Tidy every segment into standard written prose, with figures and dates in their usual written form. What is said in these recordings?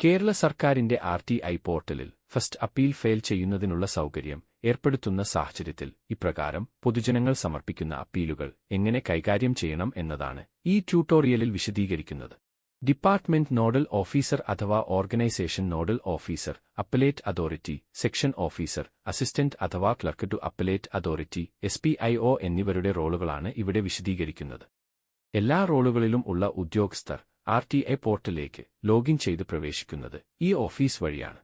കേരള സർക്കാരിന്റെ RTI പോർട്ടലിൽ first appeal file ചെയ്യുന്നതിനുള്ള സൗകര്യം ഏർപ്പെടുത്തുന്ന സാഹചര്യത്തിൽ ഇപ്രകാരം പൊതുജനങ്ങൾ സമർപ്പിക്കുന്ന അപ്പീലുകൾ എങ്ങനെ കൈകാര്യം ചെയ്യണം എന്നതാണ് ഈ ട്യൂട്ടോറിയലിൽ വിശദീകരിക്കുന്നത്. ഡിപ്പാർട്ട്മെന്റ് നോഡൽ ഓഫീസർ അഥവാ organisation nodal officer, appellate authority, section officer, assistant അഥവാ clerk to appellate authority, SPIO എന്നിവരുടെ റോളുകളാണ് ഇവിടെ വിശദീകരിക്കുന്നത്. എല്ലാ റോളുകളിലും ഉള്ള ഉദ്യോഗസ്ഥർ RTI പോർട്ടലിലേക്ക് ലോഗിൻ ചെയ്ത് പ്രവേശിക്കുന്നത് ഈ ഓഫീസ് വഴിയാണ്.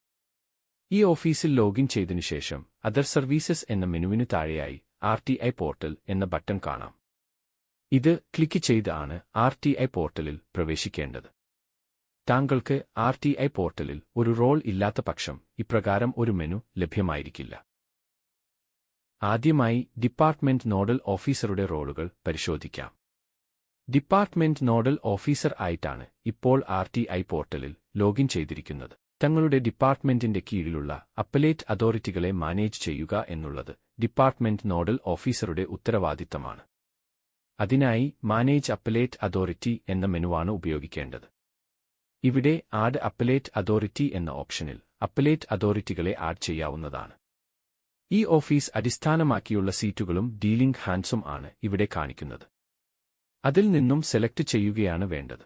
ഈ ഓഫീസിൽ ലോഗിൻ ചെയ്തതിനു ശേഷം അതർ സർവീസസ് എന്ന മെനുവിനു താഴെയായി RTI പോർട്ടൽ എന്ന ബട്ടൺ കാണാം. ഇത് ക്ലിക്ക് ചെയ്ത് ആണ് RTI പോർട്ടലിൽ പ്രവേശിക്കേണ്ടത്. താങ്കൾക്ക് RTI പോർട്ടലിൽ ഒരു റോൾ ഇല്ലാത്ത പക്ഷം ഇപ്രകാരം ഒരു മെനു ലഭ്യമായിരിക്കില്ല. ആദ്യമായി ഡിപ്പാർട്ട്മെന്റ് നോഡൽ ഓഫീസറുടെ റോളുകൾ പരിശോധിക്കാം. ഡിപ്പാർട്ട്മെന്റ് നോഡൽ ഓഫീസർ ആയിട്ടാണ് ഇപ്പോൾ RTI പോർട്ടലിൽ ലോഗിൻ ചെയ്തിരിക്കുന്നത്. തങ്ങളുടെ ഡിപ്പാർട്ട്മെന്റിന്റെ കീഴിലുള്ള അപ്പലേറ്റ് അതോറിറ്റികളെ മാനേജ് ചെയ്യുക എന്നുള്ളത് ഡിപ്പാർട്ട്മെന്റ് നോഡൽ ഓഫീസറുടെ ഉത്തരവാദിത്തമാണ്. അതിനായി മാനേജ് അപ്പലേറ്റ് അതോറിറ്റി എന്ന മെനുവാണ് ഉപയോഗിക്കേണ്ടത്. ഇവിടെ ആഡ് അപ്പലേറ്റ് അതോറിറ്റി എന്ന ഓപ്ഷനിൽ അപ്പലേറ്റ് അതോറിറ്റികളെ ആഡ് ചെയ്യാവുന്നതാണ്. ഈ ഓഫീസ് അടിസ്ഥാനമാക്കിയുള്ള സീറ്റുകളും ഡീലിംഗ് ഹാൻഡ്സും ആണ് ഇവിടെ കാണിക്കുന്നത്. അതിൽ നിന്നും സെലക്ട് ചെയ്യുകയാണ് വേണ്ടത്.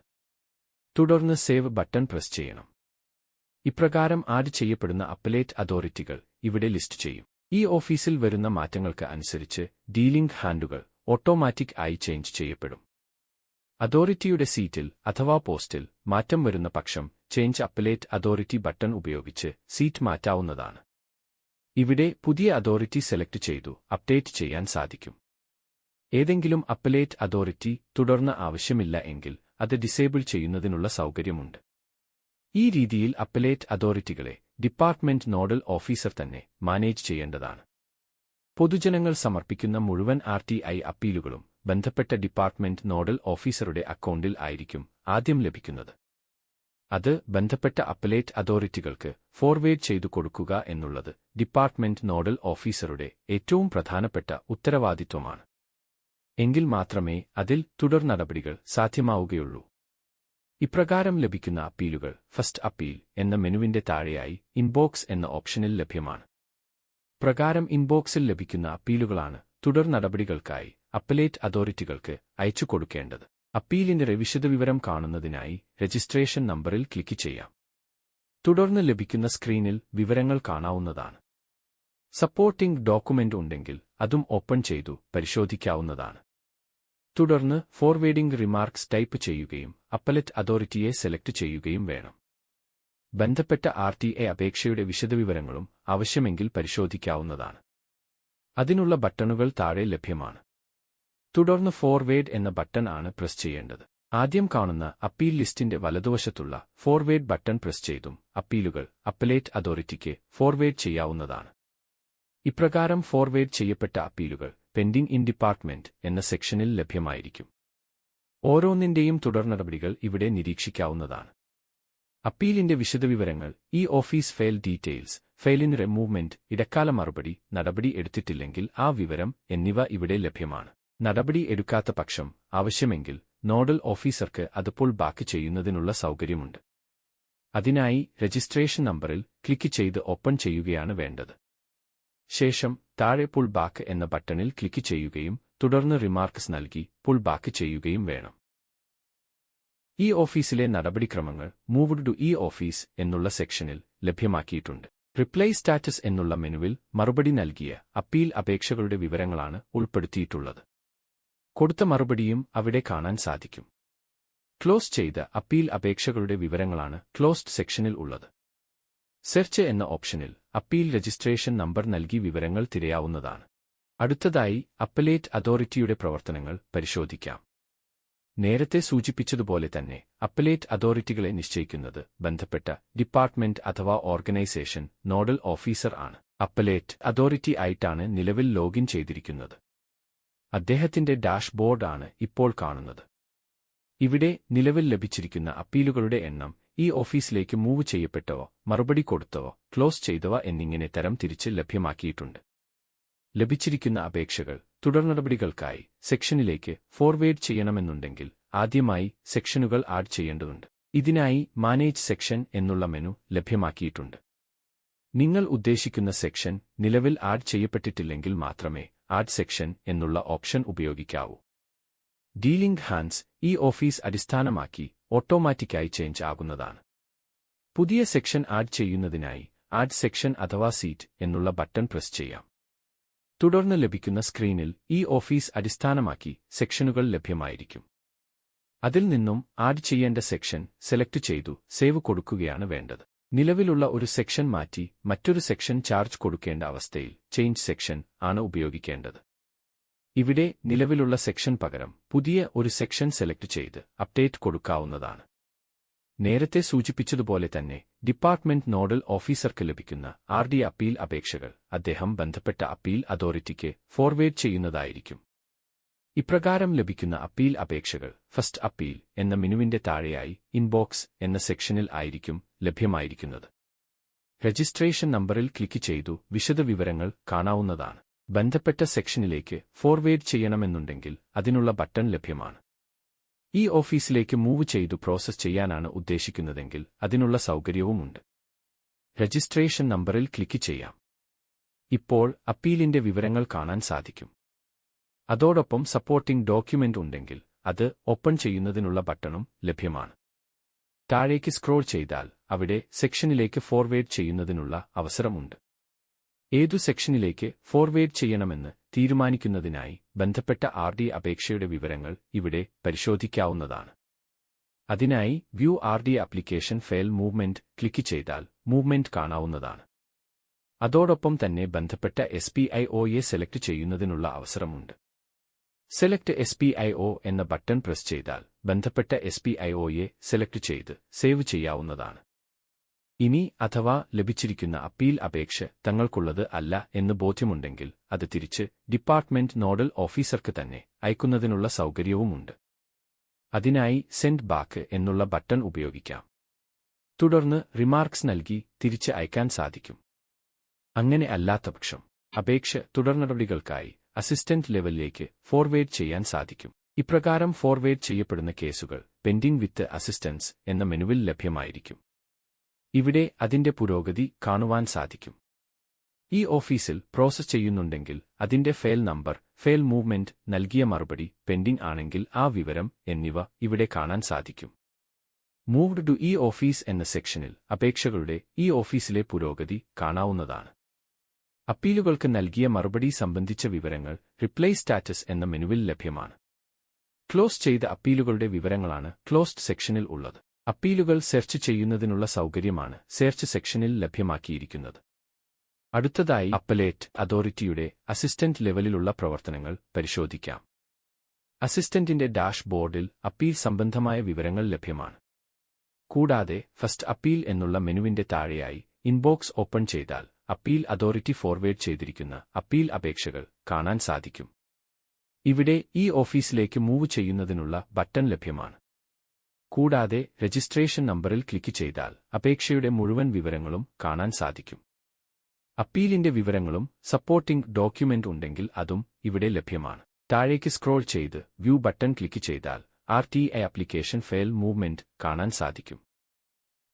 തുടർന്ന് സേവ് ബട്ടൺ പ്രസ് ചെയ്യണം. ഇപ്രകാരം ആഡ് ചെയ്യപ്പെടുന്ന അപ്പലേറ്റ് അതോറിറ്റികൾ ഇവിടെ ലിസ്റ്റ് ചെയ്യും. ഈ ഓഫീസിൽ വരുന്ന മാറ്റങ്ങൾക്ക് അനുസരിച്ച് ഡീലിംഗ് ഹാൻഡുകൾ ഓട്ടോമാറ്റിക് ആയി ചേഞ്ച് ചെയ്യപ്പെടും. അതോറിറ്റിയുടെ സീറ്റിൽ അഥവാ പോസ്റ്റിൽ മാറ്റം വരുന്ന പക്ഷം ചേഞ്ച് അപ്പലേറ്റ് അതോറിറ്റി ബട്ടൺ ഉപയോഗിച്ച് സീറ്റ് മാറ്റാവുന്നതാണ്. ഇവിടെ പുതിയ അതോറിറ്റി സെലക്ട് ചെയ്തു അപ്ഡേറ്റ് ചെയ്യാൻ സാധിക്കും. ഏതെങ്കിലും അപ്പലേറ്റ് അതോറിറ്റി തുടർന്ന് ആവശ്യമില്ല എങ്കിൽ അത് ഡിസേബിൾ ചെയ്യുന്നതിനുള്ള സൗകര്യമുണ്ട്. ഈ രീതിയിൽ അപ്പലേറ്റ് അതോറിറ്റികളെ ഡിപ്പാർട്ട്മെന്റ് നോഡൽ ഓഫീസർ തന്നെ മാനേജ് ചെയ്യേണ്ടതാണ്. പൊതുജനങ്ങൾ സമർപ്പിക്കുന്ന മുഴുവൻ RTI അപ്പീലുകളും ബന്ധപ്പെട്ട ഡിപ്പാർട്ട്മെന്റ് നോഡൽ ഓഫീസറുടെ അക്കൗണ്ടിൽ ആയിരിക്കും ആദ്യം ലഭിക്കുന്നത്. അത് ബന്ധപ്പെട്ട അപ്പലേറ്റ് അതോറിറ്റികൾക്ക് ഫോർവേഡ് ചെയ്തു കൊടുക്കുക എന്നുള്ളത് ഡിപ്പാർട്ട്മെന്റ് നോഡൽ ഓഫീസറുടെ ഏറ്റവും പ്രധാനപ്പെട്ട ഉത്തരവാദിത്വമാണ്. എങ്കിൽ മാത്രമേ അതിൽ തുടർ നടപടികൾ സാധ്യമാവുകയുള്ളൂ. ഇപ്രകാരം ലഭിക്കുന്ന അപ്പീലുകൾ ഫസ്റ്റ് അപ്പീൽ എന്ന മെനുവിന്റെ താഴെയായി ഇൻബോക്സ് എന്ന ഓപ്ഷനിൽ ലഭ്യമാണ്. പ്രകാരം ഇൻബോക്സിൽ ലഭിക്കുന്ന അപ്പീലുകളാണ് തുടർ നടപടികൾക്കായി അപ്പലേറ്റ് അതോറിറ്റികൾക്ക് അയച്ചു കൊടുക്കേണ്ടത്. അപ്പീലിന്റെ വിശദവിവരം കാണുന്നതിനായി രജിസ്ട്രേഷൻ നമ്പറിൽ ക്ലിക്ക് ചെയ്യാം. തുടർന്ന് ലഭിക്കുന്ന സ്ക്രീനിൽ വിവരങ്ങൾ കാണാവുന്നതാണ്. സപ്പോർട്ടിംഗ് ഡോക്യുമെന്റ് ഉണ്ടെങ്കിൽ അതും ഓപ്പൺ ചെയ്തു പരിശോധിക്കാവുന്നതാണ്. തുടർന്ന് ഫോർവേഡിംഗ് റിമാർക്സ് ടൈപ്പ് ചെയ്യുകയും അപ്പലേറ്റ് അതോറിറ്റിയെ സെലക്ട് ചെയ്യുകയും വേണം. ബന്ധപ്പെട്ട RTI അപേക്ഷയുടെ വിശദവിവരങ്ങളും ആവശ്യമെങ്കിൽ പരിശോധിക്കാവുന്നതാണ്. അതിനുള്ള ബട്ടണുകൾ താഴെ ലഭ്യമാണ്. തുടർന്ന് ഫോർവേഡ് എന്ന ബട്ടൺ ആണ് പ്രസ് ചെയ്യേണ്ടത്. ആദ്യം കാണുന്ന അപ്പീൽ ലിസ്റ്റിന്റെ വലതുവശത്തുള്ള ഫോർവേഡ് ബട്ടൺ പ്രസ് ചെയ്തും അപ്പീലുകൾ അപ്പലേറ്റ് അതോറിറ്റിക്ക് ഫോർവേഡ് ചെയ്യാവുന്നതാണ്. ഇപ്രകാരം ഫോർവേഡ് ചെയ്യപ്പെട്ട അപ്പീലുകൾ പെൻഡിംഗ് ഇൻ ഡിപ്പാർട്ട്മെന്റ് എന്ന സെക്ഷനിൽ ലഭ്യമായിരിക്കും. ഓരോന്നിന്റെയും തുടർനടപടികൾ ഇവിടെ നിരീക്ഷിക്കാവുന്നതാണ്. അപ്പീലിന്റെ വിശദവിവരങ്ങൾ, ഈ ഓഫീസ് ഫയൽ ഡീറ്റെയിൽസ്, ഫയലിന് റിമൂവ്മെന്റ്, ഇടക്കാല മറുപടി, നടപടി എടുത്തിട്ടില്ലെങ്കിൽ ആ വിവരം എന്നിവ ഇവിടെ ലഭ്യമാണ്. നടപടി എടുക്കാത്ത പക്ഷം ആവശ്യമെങ്കിൽ നോഡൽ ഓഫീസർക്ക് അത് പുൾ ബാക്ക് ചെയ്യുന്നതിനുള്ള സൗകര്യമുണ്ട്. അതിനായി രജിസ്ട്രേഷൻ നമ്പറിൽ ക്ലിക്ക് ചെയ്ത് ഓപ്പൺ ചെയ്യുകയാണ് വേണ്ടത്. ശേഷം താഴെ പുൾ ബാക്ക് എന്ന ബട്ടണിൽ ക്ലിക്ക് ചെയ്യുകയും തുടർന്ന് റിമാർക്സ് നൽകി പുൾ ബാക്ക് ചെയ്യുകയും വേണം. ഈ ഓഫീസിലെ നടപടിക്രമങ്ങൾ മൂവ്ഡ് ടു ഈ ഓഫീസ് എന്നുള്ള സെക്ഷനിൽ ലഭ്യമാക്കിയിട്ടുണ്ട്. റിപ്ലൈ സ്റ്റാറ്റസ് എന്നുള്ള മെനുവിൽ മറുപടി നൽകിയ അപ്പീൽ അപേക്ഷകളുടെ വിവരങ്ങളാണ് ഉൾപ്പെടുത്തിയിട്ടുള്ളത്. കൊടുത്ത മറുപടിയും അവിടെ കാണാൻ സാധിക്കും. ക്ലോസ് ചെയ്ത അപ്പീൽ അപേക്ഷകളുടെ വിവരങ്ങളാണ് ക്ലോസ്ഡ് സെക്ഷനിൽ ഉള്ളത്. സെർച്ച് എന്ന ഓപ്ഷനിൽ അപ്പീൽ രജിസ്ട്രേഷൻ നമ്പർ നൽകി വിവരങ്ങൾ തിരയാവുന്നതാണ്. അടുത്തതായി അപ്പലേറ്റ് അതോറിറ്റിയുടെ പ്രവർത്തനങ്ങൾ പരിശോധിക്കാം. നേരത്തെ സൂചിപ്പിച്ചതുപോലെ തന്നെ അപ്പലേറ്റ് അതോറിറ്റികളെ നിശ്ചയിക്കുന്നത് ബന്ധപ്പെട്ട ഡിപ്പാർട്ട്മെന്റ് അഥവാ ഓർഗനൈസേഷൻ നോഡൽ ഓഫീസർ ആണ്. അപ്പലേറ്റ് അതോറിറ്റി ആയിട്ടാണ് നിലവിൽ ലോഗിൻ ചെയ്തിരിക്കുന്നത്. അദ്ദേഹത്തിന്റെ ഡാഷ്ബോർഡ് ആണ് ഇപ്പോൾ കാണുന്നത്. ഇവിടെ നിലവിൽ ലഭിച്ചിരിക്കുന്ന അപ്പീലുകളുടെ എണ്ണം, ഈ ഓഫീസിലേക്ക് മൂവ് ചെയ്യപ്പെട്ടവ, മറുപടി കൊടുത്തവ, ക്ലോസ് ചെയ്തവ എന്നിങ്ങനെ തരം തിരിച്ച് ലഭ്യമാക്കിയിട്ടുണ്ട്. ലഭിച്ചിരിക്കുന്ന അപേക്ഷകൾ തുടർനടപടികൾക്കായി സെക്ഷനിലേക്ക് ഫോർവേഡ് ചെയ്യണമെന്നുണ്ടെങ്കിൽ ആദ്യമായി സെക്ഷനുകൾ ആഡ് ചെയ്യേണ്ടതുണ്ട്. ഇതിനായി മാനേജ് സെക്ഷൻ എന്നുള്ള മെനു ലഭ്യമാക്കിയിട്ടുണ്ട്. നിങ്ങൾ ഉദ്ദേശിക്കുന്ന സെക്ഷൻ നിലവിൽ ആഡ് ചെയ്യപ്പെട്ടിട്ടില്ലെങ്കിൽ മാത്രമേ ആഡ് സെക്ഷൻ എന്നുള്ള ഓപ്ഷൻ ഉപയോഗിക്കാവൂ. ഡീലിംഗ് ഹാൻഡ്സ് ഈ ഓഫീസ് അടിസ്ഥാനമാക്കി ഓട്ടോമാറ്റിക്കായി ചേഞ്ച് ആകുന്നതാണ്. പുതിയ സെക്ഷൻ ആഡ് ചെയ്യുന്നതിനായി ആഡ് സെക്ഷൻ അഥവാ സീറ്റ് എന്നുള്ള ബട്ടൺ പ്രസ് ചെയ്യാം. തുടർന്ന് ലഭിക്കുന്ന സ്ക്രീനിൽ ഈ ഓഫീസ് അടിസ്ഥാനമാക്കി സെക്ഷനുകൾ ലഭ്യമായിരിക്കും. അതിൽ നിന്നും ആഡ് ചെയ്യേണ്ട സെക്ഷൻ സെലക്ട് ചെയ്തു സേവ് കൊടുക്കുകയാണ് വേണ്ടത്. നിലവിലുള്ള ഒരു സെക്ഷൻ മാറ്റി മറ്റൊരു സെക്ഷൻ ചാർജ് കൊടുക്കേണ്ട അവസ്ഥയിൽ ചേഞ്ച് സെക്ഷൻ ആണ് ഉപയോഗിക്കേണ്ടത്. ഇവിടെ നിലവിലുള്ള സെക്ഷൻ പകരം പുതിയ ഒരു സെക്ഷൻ സെലക്ട് ചെയ്ത് അപ്ഡേറ്റ് കൊടുക്കാവുന്നതാണ്. നേരത്തെ സൂചിപ്പിച്ചതുപോലെ തന്നെ ഡിപ്പാർട്ട്മെന്റ് നോഡൽ ഓഫീസർക്ക് ലഭിക്കുന്ന ആർഡി അപ്പീൽ അപേക്ഷകൾ അദ്ദേഹം ബന്ധപ്പെട്ട അപ്പീൽ അതോറിറ്റിക്ക് ഫോർവേഡ് ചെയ്യുന്നതായിരിക്കും. ഇപ്രകാരം ലഭിക്കുന്ന അപ്പീൽ അപേക്ഷകൾ ഫസ്റ്റ് അപ്പീൽ എന്ന മെനുവിന്റെ താഴെയായി ഇൻബോക്സ് എന്ന സെക്ഷനിൽ ആയിരിക്കും ലഭ്യമായിരിക്കുന്നത്. രജിസ്ട്രേഷൻ നമ്പറിൽ ക്ലിക്ക് ചെയ്തു വിശദവിവരങ്ങൾ കാണാവുന്നതാണ്. ബന്ധപ്പെട്ട സെക്ഷനിലേക്ക് ഫോർവേഡ് ചെയ്യണമെന്നുണ്ടെങ്കിൽ അതിനുള്ള ബട്ടൺ ലഭ്യമാണ്. ഈ ഓഫീസിലേക്ക് മൂവ് ചെയ്തു പ്രോസസ് ചെയ്യാനാണ് ഉദ്ദേശിക്കുന്നതെങ്കിൽ അതിനുള്ള സൗകര്യവുമുണ്ട്. രജിസ്ട്രേഷൻ നമ്പറിൽ ക്ലിക്ക് ചെയ്യാം. ഇപ്പോൾ അപ്പീലിന്റെ വിവരങ്ങൾ കാണാൻ സാധിക്കും. അതോടൊപ്പം സപ്പോർട്ടിംഗ് ഡോക്യുമെന്റ് ഉണ്ടെങ്കിൽ അത് ഓപ്പൺ ചെയ്യുന്നതിനുള്ള ബട്ടണും ലഭ്യമാണ്. താഴേക്ക് സ്ക്രോൾ ചെയ്താൽ അവിടെ സെക്ഷനിലേക്ക് ഫോർവേഡ് ചെയ്യുന്നതിനുള്ള അവസരമുണ്ട്. ഏതു സെക്ഷനിലേക്ക് ഫോർവേഡ് ചെയ്യണമെന്ന് തീരുമാനിക്കുന്നതിനായി ബന്ധപ്പെട്ട ആർഡി അപേക്ഷയുടെ വിവരങ്ങൾ ഇവിടെ പരിശോധിക്കാവുന്നതാണ്. അതിനായി view RD application file movement click ചെയ്താൽ മൂവ്മെന്റ് കാണാവുന്നതാണ്. അതോടൊപ്പം തന്നെ ബന്ധപ്പെട്ട SPIOയെ സെലക്ട് ചെയ്യുന്നതിനുള്ള അവസരമുണ്ട്. സെലക്ട് SPIO എന്ന ബട്ടൺ പ്രസ് ചെയ്താൽ ബന്ധപ്പെട്ട SPIOയെ സെലക്ട് ചെയ്ത് സേവ് ചെയ്യാവുന്നതാണ്. ഇനി അഥവാ ലഭിച്ചിരിക്കുന്ന അപ്പീൽ അപേക്ഷ തങ്ങൾക്കുള്ളത് അല്ല എന്ന് ബോധ്യമുണ്ടെങ്കിൽ അത് തിരിച്ച് ഡിപ്പാർട്ട്മെന്റ് നോഡൽ ഓഫീസർക്ക് തന്നെ അയക്കുന്നതിനുള്ള സൗകര്യവുമുണ്ട്. അതിനായി സെൻഡ് ബാക്ക് എന്നുള്ള ബട്ടൺ ഉപയോഗിക്കാം. തുടർന്ന് റിമാർക്സ് നൽകി തിരിച്ച് അയക്കാൻ സാധിക്കും. അങ്ങനെ അല്ലാത്തപക്ഷം അപേക്ഷ തുടർനടപടികൾക്കായി അസിസ്റ്റന്റ് ലെവലിലേക്ക് ഫോർവേഡ് ചെയ്യാൻ സാധിക്കും. ഇപ്രകാരം ഫോർവേഡ് ചെയ്യപ്പെടുന്ന കേസുകൾ പെൻഡിംഗ് വിത്ത് അസിസ്റ്റൻസ് എന്ന മെനുവിൽ ലഭ്യമായിരിക്കും. ഇവിടെ അതിന്റെ പുരോഗതി കാണുവാൻ സാധിക്കും. ഈ ഓഫീസിൽ പ്രോസസ് ചെയ്യുന്നുണ്ടെങ്കിൽ അതിന്റെ ഫയൽ നമ്പർ, ഫയൽ മൂവ്മെന്റ്, നൽകിയ മറുപടി, പെൻഡിംഗ് ആണെങ്കിൽ ആ വിവരം എന്നിവ ഇവിടെ കാണാൻ സാധിക്കും. മൂവ്ഡ് ടു ഈ ഓഫീസ് എന്ന സെക്ഷനിൽ അപേക്ഷകളുടെ ഈ ഓഫീസിലെ പുരോഗതി കാണാവുന്നതാണ്. അപ്പീലുകൾക്ക് നൽകിയ മറുപടി സംബന്ധിച്ച വിവരങ്ങൾ റിപ്ലൈ സ്റ്റാറ്റസ് എന്ന മെനുവിൽ ലഭ്യമാണ്. ക്ലോസ് ചെയ്ത അപ്പീലുകളുടെ വിവരങ്ങളാണ് ക്ലോസ്ഡ് സെക്ഷനിൽ ഉള്ളത്. അപ്പീലുകൾ സെർച്ച് ചെയ്യുന്നതിനുള്ള സൗകര്യമാണ് സെർച്ച് സെക്ഷനിൽ ലഭ്യമാക്കിയിരിക്കുന്നത്. അടുത്തതായി അപ്പലേറ്റ് അതോറിറ്റിയുടെ അസിസ്റ്റന്റ് ലെവലിലുള്ള പ്രവർത്തനങ്ങൾ പരിശോധിക്കാം. അസിസ്റ്റന്റിന്റെ ഡാഷ് ബോർഡിൽ അപ്പീൽ സംബന്ധമായ വിവരങ്ങൾ ലഭ്യമാണ്. കൂടാതെ ഫസ്റ്റ് അപ്പീൽ എന്നുള്ള മെനുവിന്റെ താഴെയായി ഇൻബോക്സ് ഓപ്പൺ ചെയ്താൽ അപ്പീൽ അതോറിറ്റി ഫോർവേഡ് ചെയ്തിരിക്കുന്ന അപ്പീൽ അപേക്ഷകൾ കാണാൻ സാധിക്കും. ഇവിടെ ഈ ഓഫീസിലേക്ക് മൂവ് ചെയ്യുന്നതിനുള്ള ബട്ടൺ ലഭ്യമാണ്. കൂടാതെ രജിസ്ട്രേഷൻ നമ്പറിൽ ക്ലിക്ക് ചെയ്താൽ അപേക്ഷയുടെ മുഴുവൻ വിവരങ്ങളും കാണാൻ സാധിക്കും. അപ്പീലിന്റെ വിവരങ്ങളും സപ്പോർട്ടിംഗ് ഡോക്യുമെന്റ് ഉണ്ടെങ്കിൽ അതും ഇവിടെ ലഭ്യമാണ്. താഴേക്ക് സ്ക്രോൾ ചെയ്ത് വ്യൂ ബട്ടൺ ക്ലിക്ക് ചെയ്താൽ RTI ആപ്ലിക്കേഷൻ ഫയൽ മൂവ്മെന്റ് കാണാൻ സാധിക്കും.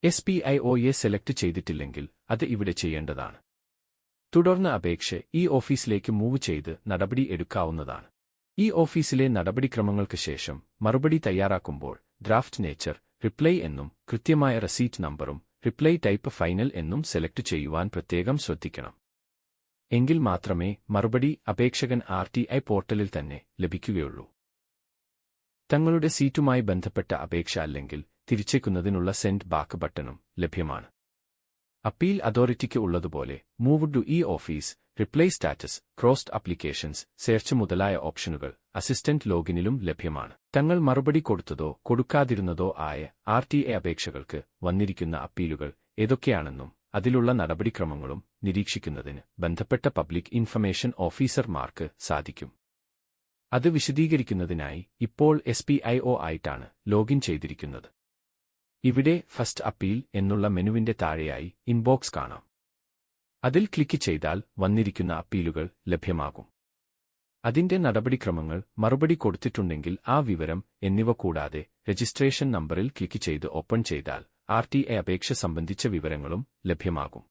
SPIOയെ സെലക്ട് ചെയ്തിട്ടില്ലെങ്കിൽ അത് ഇവിടെ ചെയ്യേണ്ടതാണ്. തുടർന്ന് അപേക്ഷ ഈ ഓഫീസിലേക്ക് മൂവ് ചെയ്ത് നടപടി എടുക്കാവുന്നതാണ്. ഈ ഓഫീസിലെ നടപടിക്രമങ്ങൾക്ക് ശേഷം മറുപടി തയ്യാറാക്കുമ്പോൾ ഡ്രാഫ്റ്റ് നേച്ചർ, റിപ്ലൈ എന്നും കൃത്യമായ റെസീറ്റ് നമ്പറും റിപ്ലൈ ടൈപ്പ് ഫൈനൽ എന്നും സെലക്ട് ചെയ്യുവാൻ പ്രത്യേകം ശ്രദ്ധിക്കണം. എങ്കിൽ മാത്രമേ മറുപടി അപേക്ഷകൻ RTI പോർട്ടലിൽ തന്നെ ലഭിക്കുകയുള്ളൂ. തങ്ങളുടെ സീറ്റുമായി ബന്ധപ്പെട്ട അപേക്ഷ അല്ലെങ്കിൽ തിരിച്ചേക്കുന്നതിനുള്ള സെൻഡ് ബാക്ക് ബട്ടണും ലഭ്യമാണ്. അപ്പീൽ അതോറിറ്റിക്ക് ഉള്ളതുപോലെ മൂവ് ടു ഈ office, reply status, crossed applications, search മുതലായ ഓപ്ഷനുകൾ അസിസ്റ്റന്റ് ലോഗിനിലും ലഭ്യമാണ്. തങ്ങൾ മറുപടി കൊടുത്തതോ കൊടുക്കാതിരുന്നതോ ആയ RTI അപേക്ഷകൾക്ക് വന്നിരിക്കുന്ന അപ്പീലുകൾ ഏതൊക്കെയാണെന്നും അതിലുള്ള നടപടിക്രമങ്ങളും നിരീക്ഷിക്കുന്നതിന് ബന്ധപ്പെട്ട പബ്ലിക് ഇൻഫർമേഷൻ ഓഫീസർമാർക്ക് സാധിക്കും. അത് വിശദീകരിക്കുന്നതിനായി ഇപ്പോൾ SPIO ആയിട്ടാണ് ലോഗിൻ ചെയ്തിരിക്കുന്നത്. ഇവിടെ ഫസ്റ്റ് അപ്പീൽ എന്നുള്ള മെനുവിന്റെ താഴെയായി ഇൻബോക്സ് കാണാം. അതിൽ ക്ലിക്ക് ചെയ്താൽ വന്നിരിക്കുന്ന അപ്പീലുകൾ ലഭ്യമാകും. അതിന്റെ നടപടിക്രമങ്ങൾ, മറുപടി കൊടുത്തിട്ടുണ്ടെങ്കിൽ ആ വിവരം എന്നിവ കൂടാതെ രജിസ്ട്രേഷൻ നമ്പറിൽ ക്ലിക്ക് ചെയ്ത് ഓപ്പൺ ചെയ്താൽ RTI അപേക്ഷ സംബന്ധിച്ച വിവരങ്ങളും ലഭ്യമാകും.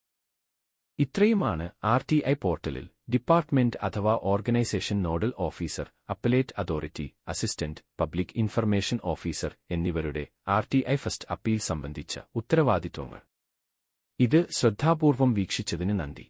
ഇത്രയുമാണ് RTI പോർട്ടലിൽ ഡിപ്പാർട്ട്മെന്റ് അഥവാ organisation nodal officer, appellate authority, assistant public information officer എന്നിവരുടെ RTI ഫസ്റ്റ് അപ്പീൽ സംബന്ധിച്ച ഉത്തരവാദിത്വങ്ങൾ. ഇത് ശ്രദ്ധാപൂർവം വീക്ഷിച്ചതിന് നന്ദി.